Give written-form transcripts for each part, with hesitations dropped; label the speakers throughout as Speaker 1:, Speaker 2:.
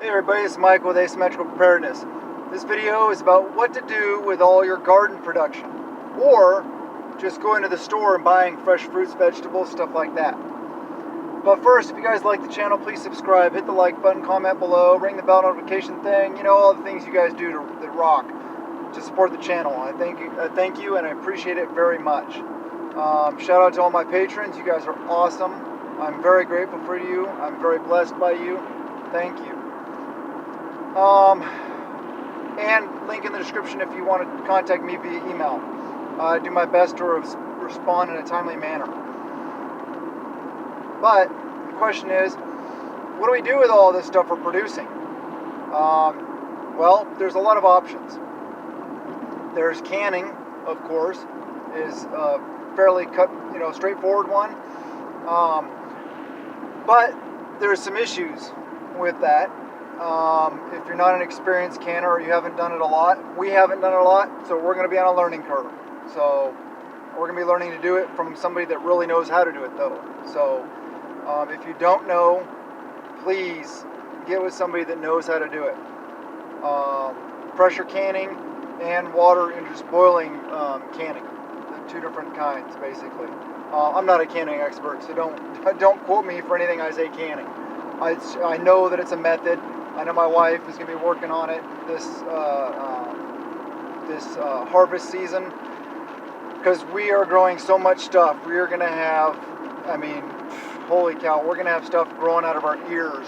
Speaker 1: Hey everybody, it's Michael with Asymmetrical Preparedness. This video is about what to do with all your garden production, or just going to the store and buying fresh fruits, vegetables, stuff like that. But first, if you guys like the channel, please subscribe, hit the like button, comment below, ring the bell notification thing, you know, all the things you guys do that rock to support the channel. I thank you and I appreciate it very much. Shout out to all my patrons, you guys are awesome. I'm very grateful for you, I'm very blessed by you. Thank you. And link in the description if you want to contact me via email. I do my best to respond in a timely manner. But the question is, what do we do with all this stuff we're producing? Well, there's a lot of options. There's canning, of course, is a fairly straightforward one. But there's some issues with that. If you're not an experienced canner or you haven't done it a lot, we haven't done it a lot, so we're going to be on a learning curve. So we're going to be learning to do it from somebody that really knows how to do it, though. So if you don't know, please get with somebody that knows how to do it. Pressure canning and water and just boiling canning, the two different kinds, basically. I'm not a canning expert, so don't quote me for anything I say canning. I know that it's a method. I know my wife is going to be working on it this harvest season, because we are growing so much stuff. We are going to have, holy cow, we're going to have stuff growing out of our ears.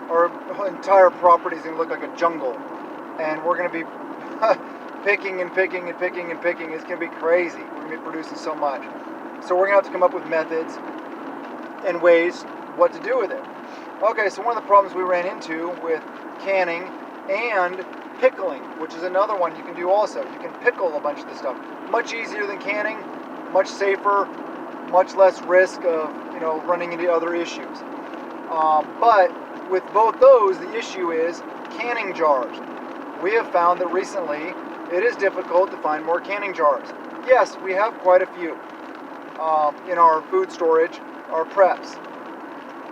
Speaker 1: Our entire property is going to look like a jungle, and we're going to be picking and picking and picking and picking. It's going to be crazy. We're going to be producing so much. So we're going to have to come up with methods and ways what to do with it. Okay, so one of the problems we ran into with canning and pickling, which is another one you can do also. You can pickle a bunch of this stuff. Much easier than canning, much safer, much less risk of running into other issues. But with both those, the issue is canning jars. We have found that recently it is difficult to find more canning jars. Yes, we have quite a few in our food storage, our preps,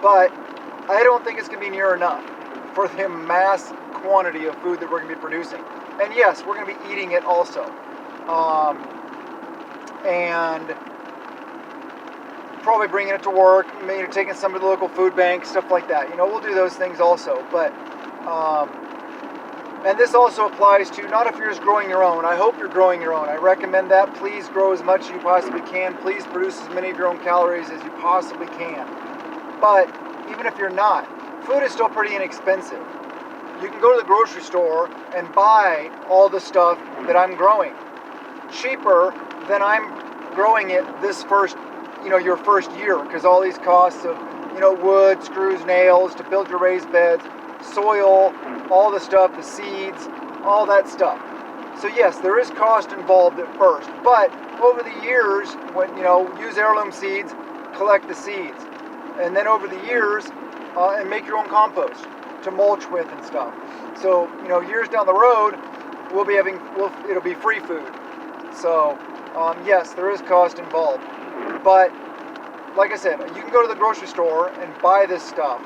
Speaker 1: but I don't think it's going to be near enough for the mass quantity of food that we're going to be producing. And yes, we're going to be eating it also. And probably bringing it to work, maybe taking some of the local food banks, stuff like that. We'll do those things also. But, and this also applies to, not if you're just growing your own. I hope you're growing your own. I recommend that. Please grow as much as you possibly can. Please produce as many of your own calories as you possibly can. But even if you're not, food is still pretty inexpensive. You can go to the grocery store and buy all the stuff that I'm growing, cheaper than I'm growing it this your first year, because all these costs of, wood, screws, nails to build your raised beds, soil, all the stuff, the seeds, all that stuff. So yes, there is cost involved at first, but over the years, when, use heirloom seeds, collect the seeds. And then over the years, and make your own compost to mulch with and stuff. So, years down the road, it'll be free food. So, yes, there is cost involved. But, like I said, you can go to the grocery store and buy this stuff.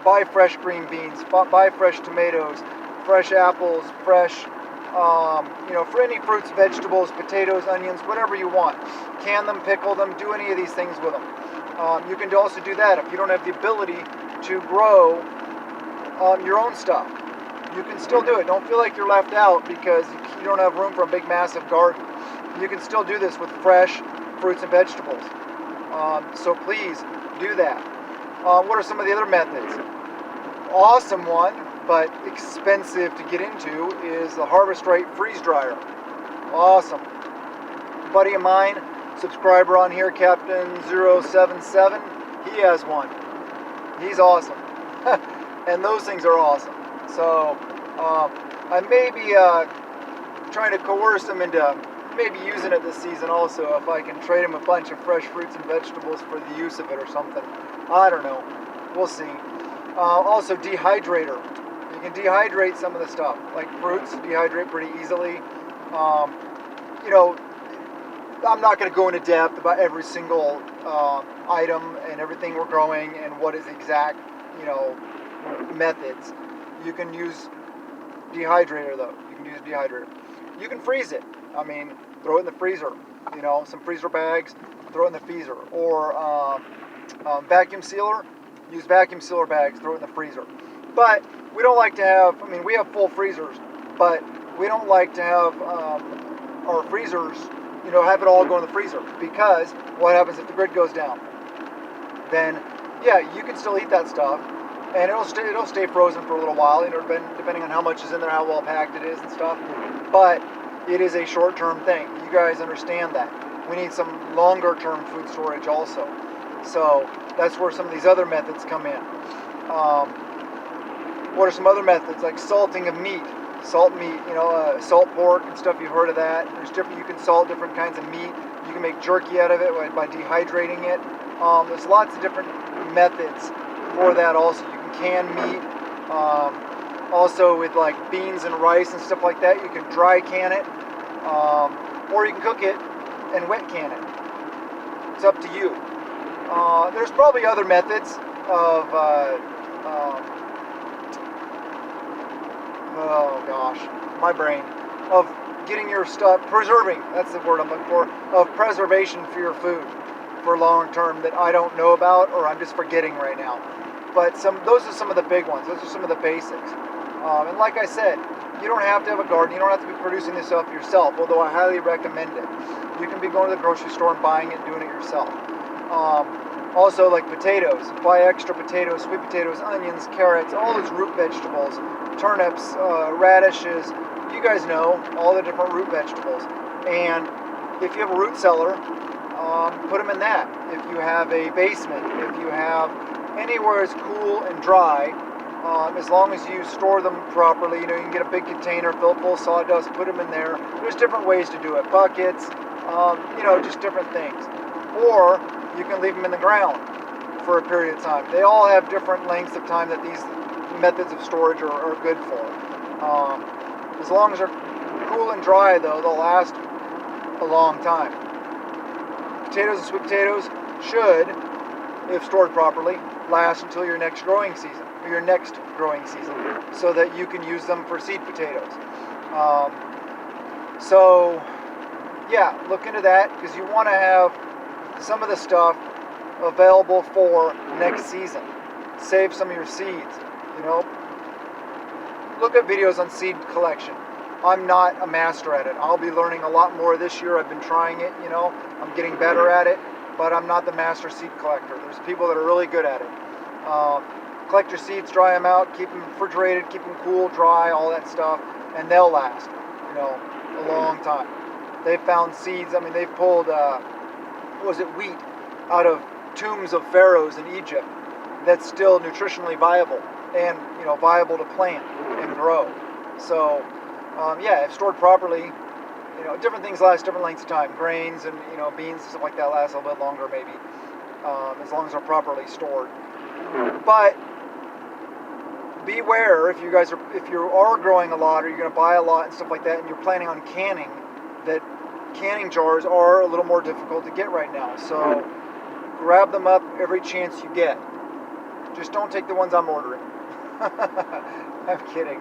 Speaker 1: Buy fresh green beans, buy fresh tomatoes, fresh apples, fresh, for any fruits, vegetables, potatoes, onions, whatever you want. Can them, pickle them, do any of these things with them. You can also do that if you don't have the ability to grow your own stuff. You can still do it. Don't feel like you're left out because you don't have room for a big, massive garden. You can still do this with fresh fruits and vegetables. So please do that. What are some of the other methods? Awesome one, but expensive to get into, is the Harvest Right freeze dryer. Awesome. A buddy of mine, subscriber on here, Captain 077, he has one. He's awesome. And those things are awesome. So I may be trying to coerce him into maybe using it this season also, if I can trade him a bunch of fresh fruits and vegetables for the use of it or something. I don't know. We'll see. Also, dehydrator. You can dehydrate some of the stuff. Like fruits, dehydrate pretty easily. I'm not going to go into depth about every single item and everything we're growing and what is exact, methods. You can use dehydrator though. You can use dehydrator. You can freeze it. I mean, throw it in the freezer. You know, some freezer bags, throw it in the freezer. Or vacuum sealer, use vacuum sealer bags, throw it in the freezer. But we don't like to have, I mean, we have full freezers, but we don't like to have our freezers, you know, have it all go in the freezer, because what happens if the grid goes down? Then, yeah, you can still eat that stuff, and it'll stay frozen for a little while, you know, depending on how much is in there, how well packed it is and stuff. But it is a short-term thing. You guys understand that. We need some longer-term food storage also. So that's where some of these other methods come in. What are some other methods? Like salting of meat. Salt meat, you know, salt pork and stuff, you've heard of that. There's different, you can salt different kinds of meat. You can make jerky out of it by dehydrating it. There's lots of different methods for that also. You can can meat. Also with like beans and rice and stuff like that, you can dry can it. Or you can cook it and wet can it. It's up to you. There's probably other methods of, oh gosh, my brain, of getting your stuff, preserving, that's the word I'm looking for, of preservation for your food for long term that I don't know about, or I'm just forgetting right now. But those are some of the big ones. Those are some of the basics. And like I said, you don't have to have a garden. You don't have to be producing this stuff yourself, although I highly recommend it. You can be going to the grocery store and buying it and doing it yourself. Also, like potatoes. Buy extra potatoes, sweet potatoes, onions, carrots, all those root vegetables, turnips, radishes. You guys know all the different root vegetables. And if you have a root cellar, put them in that. If you have a basement, if you have anywhere it's cool and dry, as long as you store them properly, you know, you can get a big container filled full of sawdust, put them in there. There's different ways to do it. Buckets, you know, just different things. Or you can leave them in the ground for a period of time. They all have different lengths of time that these methods of storage are good for. As long as they're cool and dry, though, they'll last a long time. Potatoes and sweet potatoes should, if stored properly, last until your next growing season, so that you can use them for seed potatoes. So, yeah, look into that, because you want to have some of the stuff available for next season. Save some of your seeds, you know. Look at videos on seed collection. I'm not a master at it. I'll be learning a lot more this year. I've been trying it, you know. I'm getting better at it, but I'm not the master seed collector. There's people that are really good at it. Collect your seeds, dry them out, keep them refrigerated, keep them cool, dry, all that stuff, and they'll last, you know, a long time. They've found seeds, I mean, they've pulled, wheat out of tombs of pharaohs in Egypt that's still nutritionally viable and, you know, viable to plant and grow. So, yeah, if stored properly, you know, different things last different lengths of time. Grains and, you know, beans and stuff like that last a little bit longer maybe, as long as they're properly stored. But beware if you are growing a lot, or you're going to buy a lot and stuff like that, and you're planning on canning, that canning jars are a little more difficult to get right now. So grab them up every chance you get. Just don't take the ones I'm ordering. I'm kidding.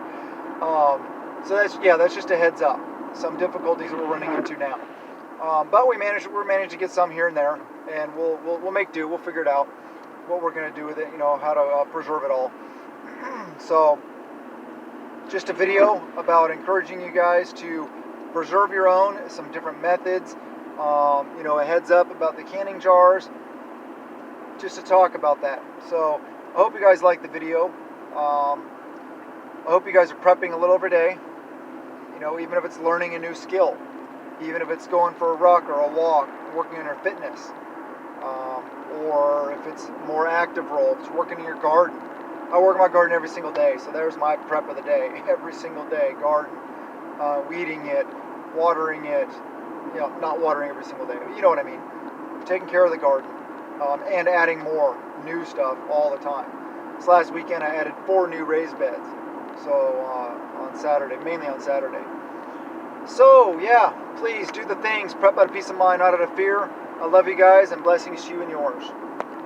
Speaker 1: So that's just a heads up. Some difficulties that we're running into now. But we're managed to get some here and there, and we'll make do. We'll figure it out what we're going to do with it. You know, how to preserve it all. So, just a video about encouraging you guys to preserve your own, some different methods. You know, a heads up about the canning jars. Just to talk about that. So, I hope you guys like the video. I hope you guys are prepping a little every day. You know, even if it's learning a new skill, even if it's going for a ruck or a walk, working on your fitness, or if it's more active role, if it's working in your garden. I work in my garden every single day, so there's my prep of the day. Every single day, garden, weeding it, watering it, you know, not watering every single day, you know what I mean. Taking care of the garden, and adding more new stuff all the time. This last weekend I added 4 new raised beds. So on Saturday, mainly on Saturday. So yeah, please do the things. Prep out of peace of mind, not out of fear. I love you guys, and blessings to you and yours.